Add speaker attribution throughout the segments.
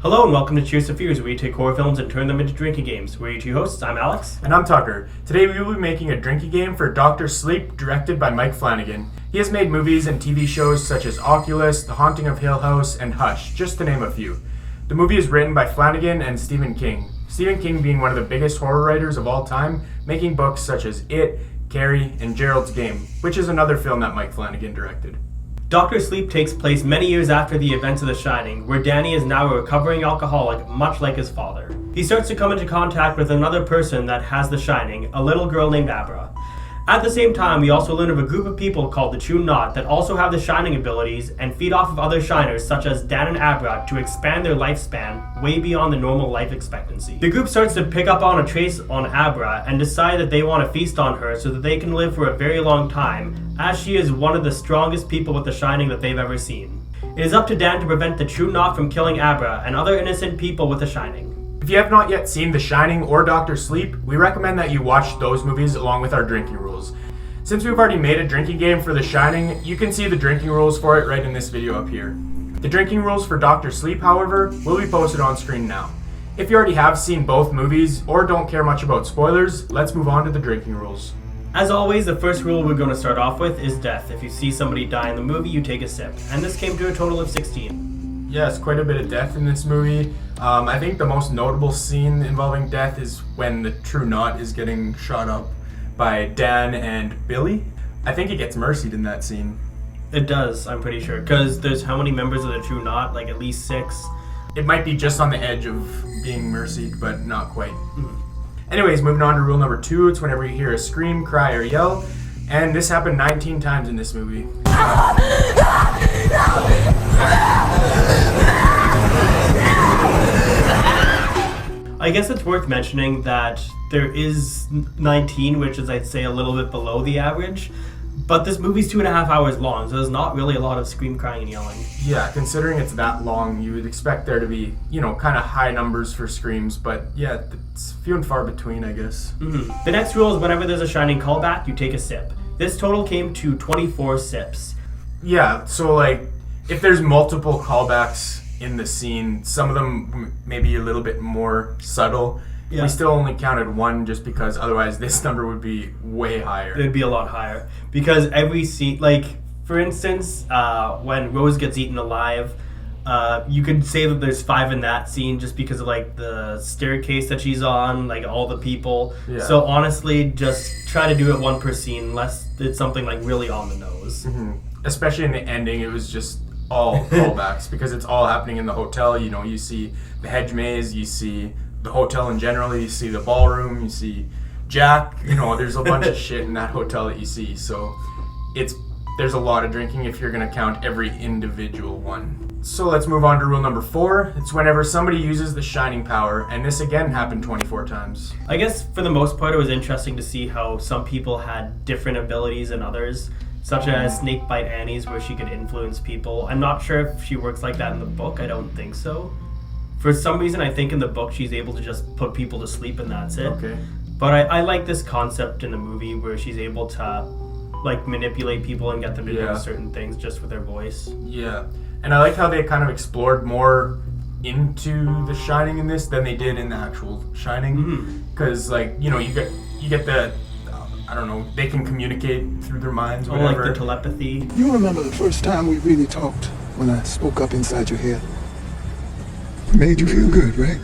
Speaker 1: Hello and welcome to Cheers to Fears, where we take horror films and turn them into drinking games. We're your two hosts. I'm Alex.
Speaker 2: And I'm Tucker. Today we will be making a drinking game for Dr. Sleep, directed by Mike Flanagan. He has made movies and TV shows such as Oculus, The Haunting of Hill House, and Hush, just to name a few. The movie is written by Flanagan and Stephen King. Stephen King being one of the biggest horror writers of all time, making books such as It, Carrie, and Gerald's Game, which is another film that Mike Flanagan directed.
Speaker 1: Dr. Sleep takes place many years after the events of The Shining, where Danny is now a recovering alcoholic, much like his father. He starts to come into contact with another person that has The Shining, a little girl named Abra. At the same time, we also learn of a group of people called the True Knot that also have the Shining abilities and feed off of other Shiners such as Dan and Abra to expand their lifespan way beyond the normal life expectancy. The group starts to pick up on a trace on Abra and decide that they want to feast on her so that they can live for a very long time, as she is one of the strongest people with the Shining that they've ever seen. It is up to Dan to prevent the True Knot from killing Abra and other innocent people with the Shining.
Speaker 2: If you have not yet seen The Shining or Dr. Sleep, we recommend that you watch those movies along with our drinking rules. Since we've already made a drinking game for The Shining, you can see the drinking rules for it right in this video up here. The drinking rules for Dr. Sleep, however, will be posted on screen now. If you already have seen both movies or don't care much about spoilers, let's move on to the drinking rules.
Speaker 1: As always, the first rule we're going to start off with is death. If you see somebody die in the movie, you take a sip. And this came to a total of 16.
Speaker 2: Yes, quite a bit of death in this movie. I think the most notable scene involving death is when the True Knot is getting shot up by Dan and Billy. I think he gets mercied in that scene.
Speaker 1: It does, I'm pretty sure. Because there's how many members of the True Knot? Like at least 6.
Speaker 2: It might be just on the edge of being mercied, but not quite. Anyways, moving on to rule number 2. It's whenever you hear a scream, cry, or yell. And this happened 19 times in this movie.
Speaker 1: I guess it's worth mentioning that there is 19, which is, I'd say, a little bit below the average. But this movie's 2.5 hours long, so there's not really a lot of scream, crying, and yelling.
Speaker 2: Yeah, considering it's that long, you would expect there to be, kind of high numbers for screams. But yeah, it's few and far between, I guess.
Speaker 1: The next rule is whenever there's a Shining callback, you take a sip. This total came to 24 sips.
Speaker 2: Yeah, so if there's multiple callbacks in the scene, some of them maybe a little bit more subtle. Yeah. We still only counted 1 just because otherwise this number would be way higher.
Speaker 1: It would be a lot higher. Because every scene, for instance, when Rose gets eaten alive, you could say that there's 5 in that scene just because of the staircase that she's on, all the people. Yeah. So honestly, just try to do it 1 per scene unless it's something really on the nose.
Speaker 2: Especially in the ending, it was just all callbacks because it's all happening in the hotel. You see the hedge maze, you see the hotel in general, you see the ballroom, you see Jack. There's a bunch of shit in that hotel that you see. So there's a lot of drinking if you're gonna count every individual one. So let's move on to rule number 4. It's whenever somebody uses the Shining power, and this again happened 24 times.
Speaker 1: I guess for the most part it was interesting to see how some people had different abilities than others, such as Snakebite Annie's, where she could influence people. I'm not sure if she works like that in the book. I don't think so. For some reason, I think in the book she's able to just put people to sleep and that's it.
Speaker 2: Okay.
Speaker 1: But I like this concept in the movie where she's able to manipulate people and get them to do certain things just with their voice.
Speaker 2: Yeah. And I like how they kind of explored more into the Shining in this than they did in the actual Shining. Because you get the I don't know, they can communicate through their minds, whatever.
Speaker 1: The telepathy.
Speaker 3: You remember the first time we really talked when I spoke up inside your head? It made you feel good, right?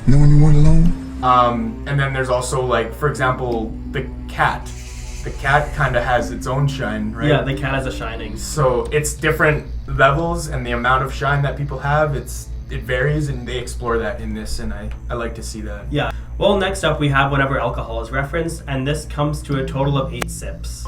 Speaker 3: Knowing you weren't alone?
Speaker 2: And then there's also, for example, the cat. The cat kind of has its own shine, right?
Speaker 1: Yeah, the cat has a Shining.
Speaker 2: So it's different levels, and the amount of shine that people have, it varies, and they explore that in this, and I like to see that.
Speaker 1: Yeah. Well, next up we have whenever alcohol is referenced, and this comes to a total of 8 sips.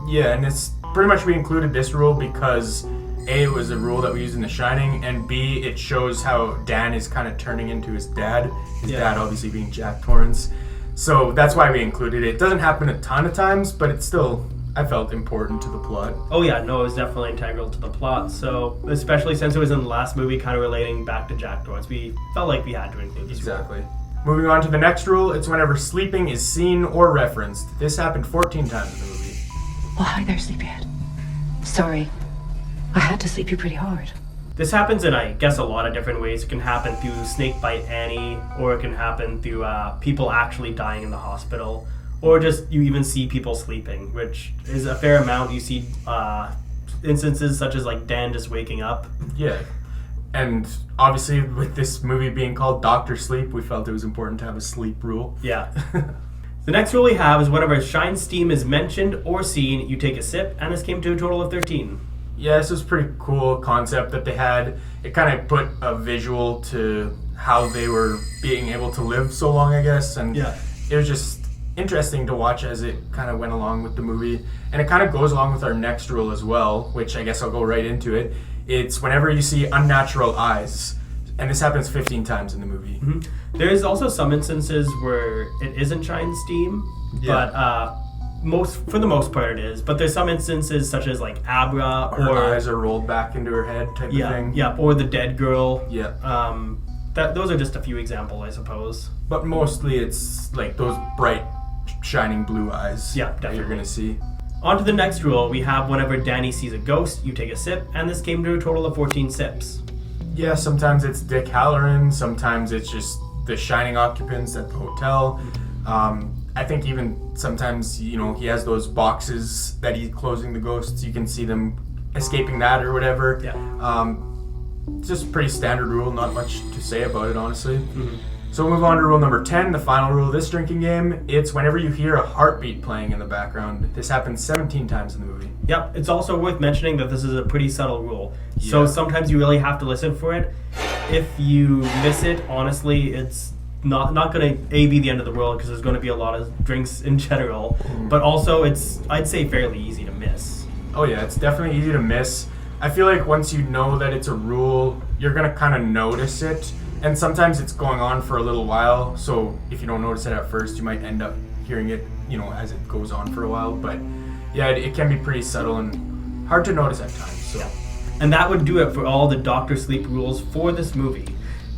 Speaker 2: Yeah, and it's pretty much we included this rule because A, it was a rule that we used in The Shining, and B, it shows how Dan is kind of turning into his dad. His dad obviously being Jack Torrance. So that's why we included it. It doesn't happen a ton of times, but it's still, I felt, important to the plot.
Speaker 1: Oh yeah, no, it was definitely integral to the plot. So, especially since it was in the last movie kind of relating back to Jack Torrance, we felt like we had to include this
Speaker 2: Exactly.
Speaker 1: rule.
Speaker 2: Moving on to the next rule, it's whenever sleeping is seen or referenced. This happened 14 times in the movie.
Speaker 4: Oh, hi there, sleepyhead. Sorry. I had to sleep you pretty hard.
Speaker 1: This happens in, I guess, a lot of different ways. It can happen through Snakebite Annie, or it can happen through people actually dying in the hospital, or just you even see people sleeping, which is a fair amount. You see instances such as like Dan just waking up.
Speaker 2: Yeah. And obviously with this movie being called Dr. Sleep, we felt it was important to have a sleep rule.
Speaker 1: Yeah. The next rule we have is whenever shine steam is mentioned or seen, you take a sip, and this came to a total of 13.
Speaker 2: Yeah, this was a pretty cool concept that they had. It kind of put a visual to how they were being able to live so long, I guess. And it was just interesting to watch as it kind of went along with the movie. And it kind of goes along with our next rule as well, which I guess I'll go right into it. It's whenever you see unnatural eyes. And this happens 15 times in the movie.
Speaker 1: Mm-hmm. There's also some instances where it isn't shine steam, but for the most part it is. But there's some instances such as like Abra, or
Speaker 2: her eyes are rolled back into her head type of thing.
Speaker 1: Yeah, or the dead girl.
Speaker 2: Yeah.
Speaker 1: Those are just a few examples, I suppose.
Speaker 2: But mostly it's like those bright, shining blue eyes.
Speaker 1: Yeah, definitely.
Speaker 2: That you're gonna see.
Speaker 1: On to the next rule. We have whenever Danny sees a ghost, you take a sip, and this came to a total of 14 sips.
Speaker 2: Yeah, sometimes it's Dick Halloran, sometimes it's just the shining occupants at the hotel. I think even sometimes, he has those boxes that he's closing the ghosts. You can see them escaping that or whatever.
Speaker 1: Yeah.
Speaker 2: It's just a pretty standard rule, not much to say about it, honestly. Mm-hmm. So we'll move on to rule number 10, the final rule of this drinking game. It's whenever you hear a heartbeat playing in the background. This happens 17 times in the movie.
Speaker 1: Yep, it's also worth mentioning that this is a pretty subtle rule. So sometimes you really have to listen for it. If you miss it, honestly, it's not going to be the end of the world, because there's going to be a lot of drinks in general. Mm-hmm. But also it's, I'd say, fairly easy to miss.
Speaker 2: Oh yeah, it's definitely easy to miss. I feel like once you know that it's a rule, you're going to kind of notice it. And sometimes it's going on for a little while, so if you don't notice it at first, you might end up hearing it, as it goes on for a while. But yeah, it can be pretty subtle and hard to notice at times. So.
Speaker 1: Yeah. And that would do it for all the Dr. Sleep rules for this movie.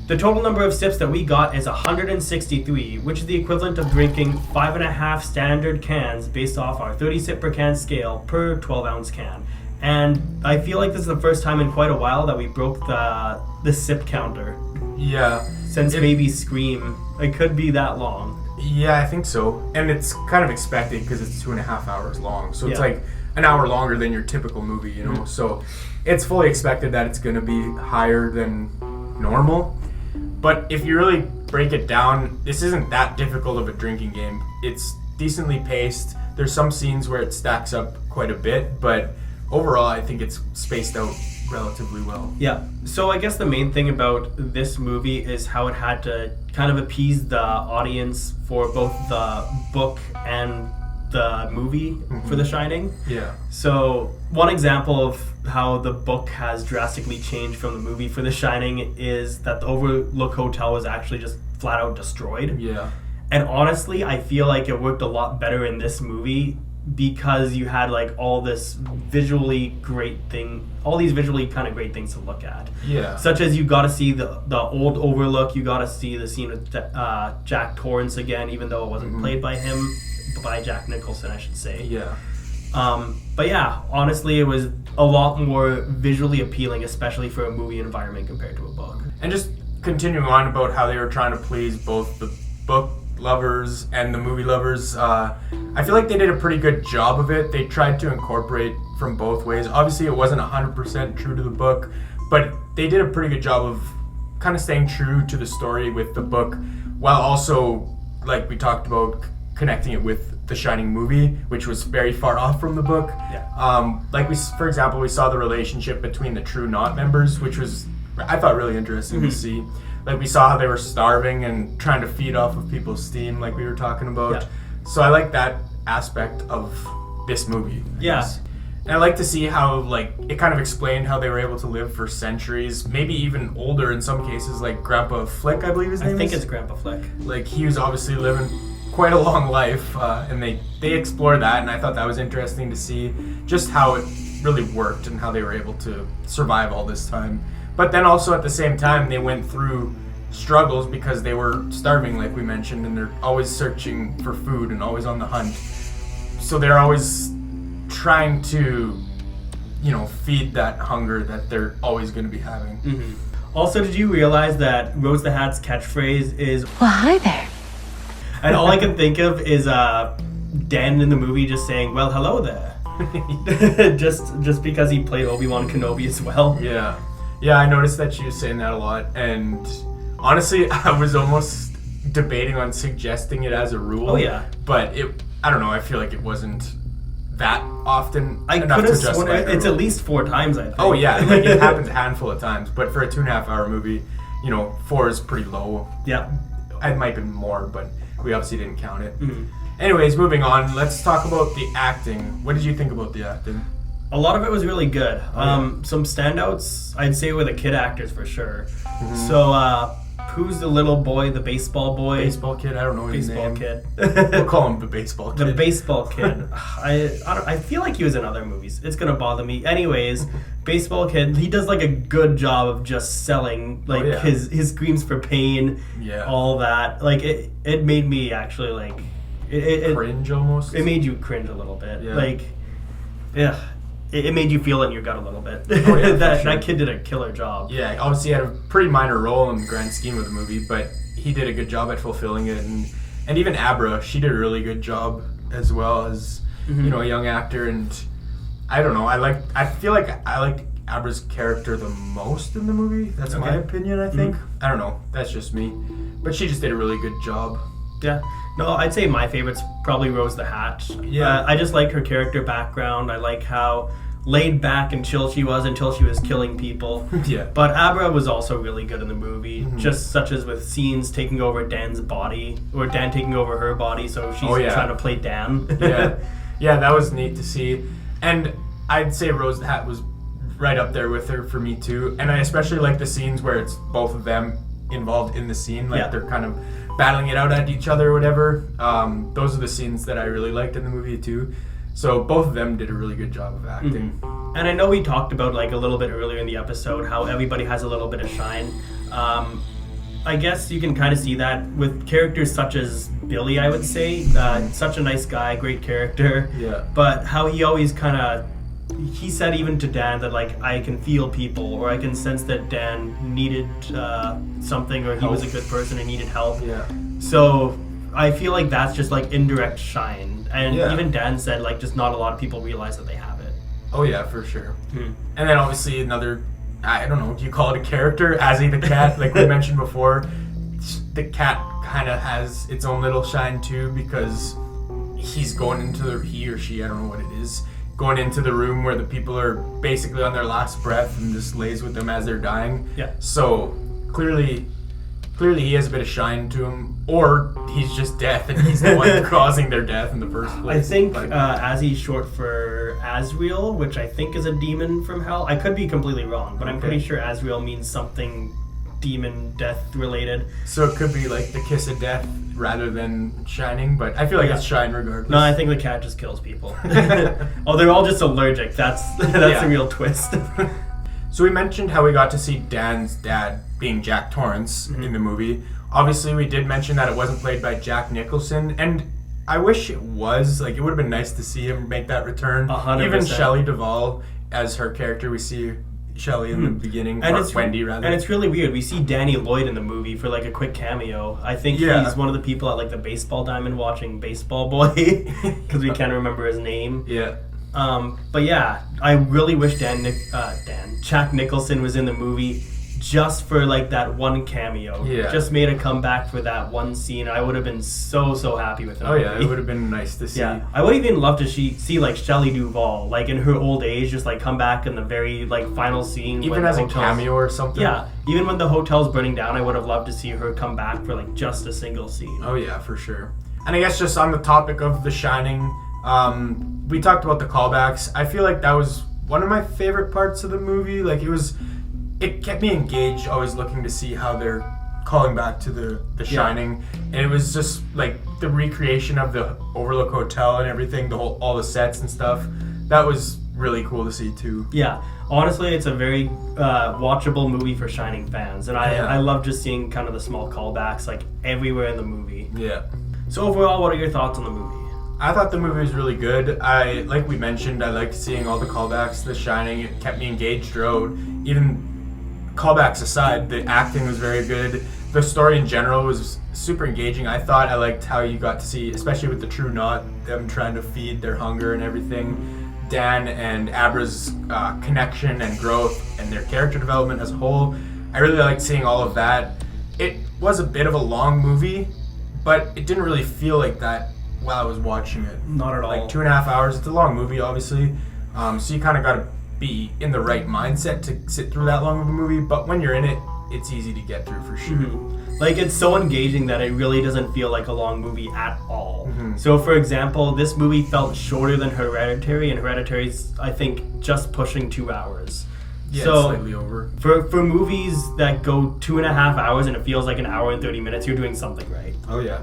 Speaker 1: The total number of sips that we got is 163, which is the equivalent of drinking 5.5 standard cans based off our 30 sip per can scale per 12 ounce can. And I feel like this is the first time in quite a while that we broke the sip counter.
Speaker 2: Yeah.
Speaker 1: Since maybe Scream. It could be that long.
Speaker 2: Yeah, I think so. And it's kind of expected because it's 2.5 hours long. So it's like an hour longer than your typical movie, Mm-hmm. So it's fully expected that it's going to be higher than normal. But if you really break it down, this isn't that difficult of a drinking game. It's decently paced. There's some scenes where it stacks up quite a bit, but overall I think it's spaced out relatively well.
Speaker 1: Yeah. So I guess the main thing about this movie is how it had to kind of appease the audience for both the book and the movie for The Shining.
Speaker 2: Yeah.
Speaker 1: So one example of how the book has drastically changed from the movie for The Shining is that the Overlook Hotel was actually just flat out destroyed.
Speaker 2: Yeah.
Speaker 1: And honestly, I feel like it worked a lot better in this movie because you had like all this visually great thing, all these visually kind of great things to look at.
Speaker 2: Yeah.
Speaker 1: Such as you got to see the old Overlook, you got to see the scene with Jack Torrance again, even though it wasn't played by him, by Jack Nicholson, I should say.
Speaker 2: Yeah.
Speaker 1: But yeah, honestly, it was a lot more visually appealing, especially for a movie environment compared to a book.
Speaker 2: And just continuing on about how they were trying to please both the book lovers and the movie lovers, I feel like they did a pretty good job of it. They tried to incorporate from both ways. Obviously, it wasn't 100% true to the book, but they did a pretty good job of kind of staying true to the story with the book, while also, like we talked about, connecting it with the Shining movie, which was very far off from the book.
Speaker 1: Yeah.
Speaker 2: For example, we saw the relationship between the True Knot members, which was, I thought, really interesting to see. Like, we saw how they were starving and trying to feed off of people's steam, like we were talking about.
Speaker 1: Yeah.
Speaker 2: So I like that aspect of this movie. I guess. And I like to see how, like, it kind of explained how they were able to live for centuries, maybe even older in some cases, like Grandpa Flick, I believe his name is.
Speaker 1: I think it's Grandpa Flick.
Speaker 2: Like, he was obviously living quite a long life, and they explore that, and I thought that was interesting to see just how it really worked and how they were able to survive all this time. But then also at the same time, they went through struggles because they were starving, like we mentioned, and they're always searching for food and always on the hunt. So they're always trying to feed that hunger that they're always going to be having.
Speaker 1: Mm-hmm. Also, did you realize that Rose the Hat's catchphrase is,
Speaker 4: Well, hi there.
Speaker 1: and all I can think of is Dan in the movie just saying, well, hello there. just because he played Obi-Wan Kenobi as well.
Speaker 2: Yeah. Yeah, I noticed that she was saying that a lot, and honestly, I was almost debating on suggesting it as a rule.
Speaker 1: Oh, yeah.
Speaker 2: But I don't know, I feel like it wasn't that often
Speaker 1: I
Speaker 2: enough
Speaker 1: could
Speaker 2: to
Speaker 1: have
Speaker 2: justify
Speaker 1: sworn
Speaker 2: it.
Speaker 1: it's at least 4 times, I think.
Speaker 2: Oh yeah, like it happens a handful of times, but for a 2.5-hour movie, 4 is pretty low.
Speaker 1: Yeah.
Speaker 2: It might be more, but we obviously didn't count it.
Speaker 1: Mm-hmm.
Speaker 2: Anyways, moving on, let's talk about the acting. What did you think about the acting?
Speaker 1: A lot of it was really good.
Speaker 2: yeah.
Speaker 1: Some standouts, I'd say, were the kid actors for sure.
Speaker 2: Mm-hmm.
Speaker 1: So, who's the little boy, the baseball boy?
Speaker 2: Baseball kid? I don't know his
Speaker 1: Baseball
Speaker 2: name.
Speaker 1: kid.
Speaker 2: We'll call him the baseball kid.
Speaker 1: The baseball kid. I feel like he was in other movies. It's gonna bother me. Anyways, baseball kid. He does like a good job of just selling like
Speaker 2: yeah.
Speaker 1: his screams for pain.
Speaker 2: Yeah.
Speaker 1: All that. Like it made me actually like it
Speaker 2: Cringe almost.
Speaker 1: It made you cringe a little bit.
Speaker 2: Yeah.
Speaker 1: Like, yeah. It made you feel it in your gut a little bit.
Speaker 2: Oh, yeah,
Speaker 1: that
Speaker 2: for sure.
Speaker 1: that kid did a killer job.
Speaker 2: Yeah, obviously he had a pretty minor role in the grand scheme of the movie, but he did a good job at fulfilling it. And even Abra, she did a really good job as well as, a young actor. And I don't know, I feel like I liked Abra's character the most in the movie. That's my opinion, I think. I don't know, that's just me. But she just did a really good job.
Speaker 1: Yeah. No, I'd say my favorite's probably Rose the Hat.
Speaker 2: Yeah.
Speaker 1: I just like her character background. I like how laid back and chill she was until she was killing people.
Speaker 2: Yeah.
Speaker 1: But Abra was also really good in the movie, just such as with scenes taking over Dan's body, or Dan taking over her body, so she's trying to play Dan.
Speaker 2: Yeah, that was neat to see. And I'd say Rose the Hat was right up there with her for me too. And I especially like the scenes where it's both of them involved in the scene, like they're kind of battling it out at each other or whatever. Those are the scenes that I really liked in the movie too. So both of them did a really good job of acting.
Speaker 1: And I know we talked about like a little bit earlier in the episode how everybody has a little bit of shine. I guess you can kind of see that with characters such as Billy, I would say. Such a nice guy, great character.
Speaker 2: Yeah.
Speaker 1: But how he always kind of, he said even to Dan that like, I can feel people, or I can sense that Dan needed something, or he was a good person and needed help.
Speaker 2: Yeah.
Speaker 1: So I feel like that's just like indirect shine. And
Speaker 2: Yeah.
Speaker 1: even Dan said like just not a lot of people realize that they have it.
Speaker 2: Oh yeah, for sure. And then obviously another, I don't know, do you call it a character? Azzy the cat, like we mentioned before, the cat kind of has its own little shine too, because he's going into he or she, I don't know what it is, going into the room where the people are basically on their last breath and just lays with them as they're dying.
Speaker 1: Yeah.
Speaker 2: So clearly he has a bit of shine to him, or he's just death and he's the one causing their death in the first place.
Speaker 1: I think Azzy's short for Azrael, which I think is a demon from hell. I could be completely wrong, but I'm pretty sure Azrael means something demon death related.
Speaker 2: So it could be like the kiss of death rather than shining, but I feel like it's shine regardless.
Speaker 1: No, I think the cat just kills people. Oh, they're all just allergic. That's the real twist.
Speaker 2: So we mentioned how we got to see Dan's dad being Jack Torrance in the movie. Obviously, we did mention that it wasn't played by Jack Nicholson, and I wish it was. Like, it would have been nice to see him make that return.
Speaker 1: 100%.
Speaker 2: Even Shelley Duvall as her character. We see Shelley in the beginning,
Speaker 1: and
Speaker 2: or
Speaker 1: it's
Speaker 2: Wendy rather.
Speaker 1: And it's really weird. We see Danny Lloyd in the movie for like a quick cameo. I think he's one of the people at like the baseball diamond watching Baseball Boy because we can't remember his name.
Speaker 2: Yeah.
Speaker 1: But yeah, I really wish Jack Nicholson was in the movie just for like that one cameo.
Speaker 2: Yeah.
Speaker 1: Just made a comeback for that one scene. I would have been so happy with him.
Speaker 2: Oh yeah, it would have been nice to see.
Speaker 1: Yeah, I would even love to see like Shelley Duvall, like in her old age, just like come back in the very like final scene.
Speaker 2: Even as a cameo or something.
Speaker 1: Yeah, even when the hotel's burning down, I would have loved to see her come back for like just a single scene.
Speaker 2: Oh yeah, for sure. And I guess just on the topic of The Shining, we talked about the callbacks. I feel like that was one of my favorite parts of the movie. Like it kept me engaged, always looking to see how they're calling back to the Shining. And it was just like the recreation of the Overlook Hotel and everything, all the sets and stuff. That was really cool to see too.
Speaker 1: Yeah, honestly, it's a very watchable movie for Shining fans, and I love just seeing kind of the small callbacks like everywhere in the movie.
Speaker 2: Yeah.
Speaker 1: So overall, what are your thoughts on the movie?
Speaker 2: I thought the movie was really good. Like we mentioned, I liked seeing all the callbacks to The Shining. It kept me engaged throughout. Even callbacks aside, the acting was very good. The story in general was super engaging. I liked how you got to see, especially with the True Knot, them trying to feed their hunger and everything. Dan and Abra's connection and growth and their character development as a whole. I really liked seeing all of that. It was a bit of a long movie, but it didn't really feel like that while I was watching it.
Speaker 1: Not at all.
Speaker 2: Like 2.5 hours. It's a long movie, obviously. So you kind of got to be in the right mindset to sit through that long of a movie. But when you're in it, it's easy to get through for sure.
Speaker 1: Mm-hmm. Like, it's so engaging that it really doesn't feel like a long movie at all.
Speaker 2: Mm-hmm.
Speaker 1: So, for example, this movie felt shorter than Hereditary, and Hereditary's, I think, just pushing 2 hours.
Speaker 2: Yeah,
Speaker 1: so,
Speaker 2: it's slightly over.
Speaker 1: For movies that go 2.5 hours and it feels like an hour and 30 minutes, you're doing something right.
Speaker 2: Oh, yeah.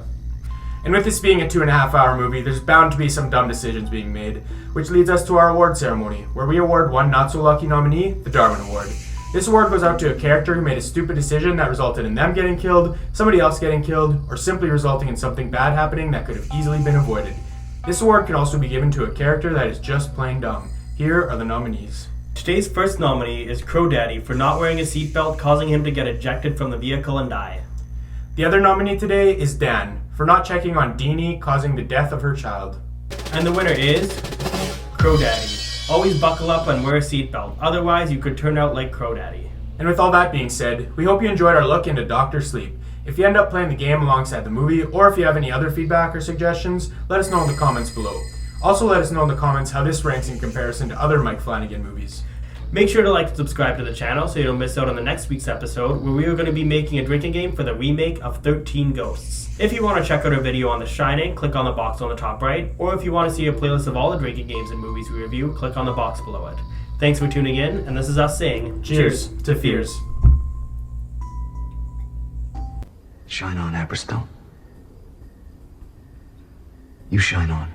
Speaker 2: And with this being a 2.5 hour movie, there's bound to be some dumb decisions being made, which leads us to our award ceremony, where we award one not-so-lucky nominee, the Darwin Award. This award goes out to a character who made a stupid decision that resulted in them getting killed, somebody else getting killed, or simply resulting in something bad happening that could have easily been avoided. This award can also be given to a character that is just plain dumb. Here are the nominees.
Speaker 1: Today's first nominee is Crow Daddy for not wearing a seatbelt, causing him to get ejected from the vehicle and die.
Speaker 2: The other nominee today is Dan, for not checking on Deanie, causing the death of her child.
Speaker 1: And the winner is Crow Daddy. Always buckle up and wear a seatbelt, otherwise you could turn out like Crow Daddy.
Speaker 2: And with all that being said, we hope you enjoyed our look into Dr. Sleep. If you end up playing the game alongside the movie, or if you have any other feedback or suggestions, let us know in the comments below. Also let us know in the comments how this ranks in comparison to other Mike Flanagan movies.
Speaker 1: Make sure to like and subscribe to the channel so you don't miss out on the next week's episode, where we are going to be making a drinking game for the remake of 13 Ghosts. If you want to check out our video on The Shining, click on the box on the top right, or if you want to see a playlist of all the drinking games and movies we review, click on the box below it. Thanks for tuning in, and this is us saying cheers to fears.
Speaker 4: Shine on, Aberstone. You shine on.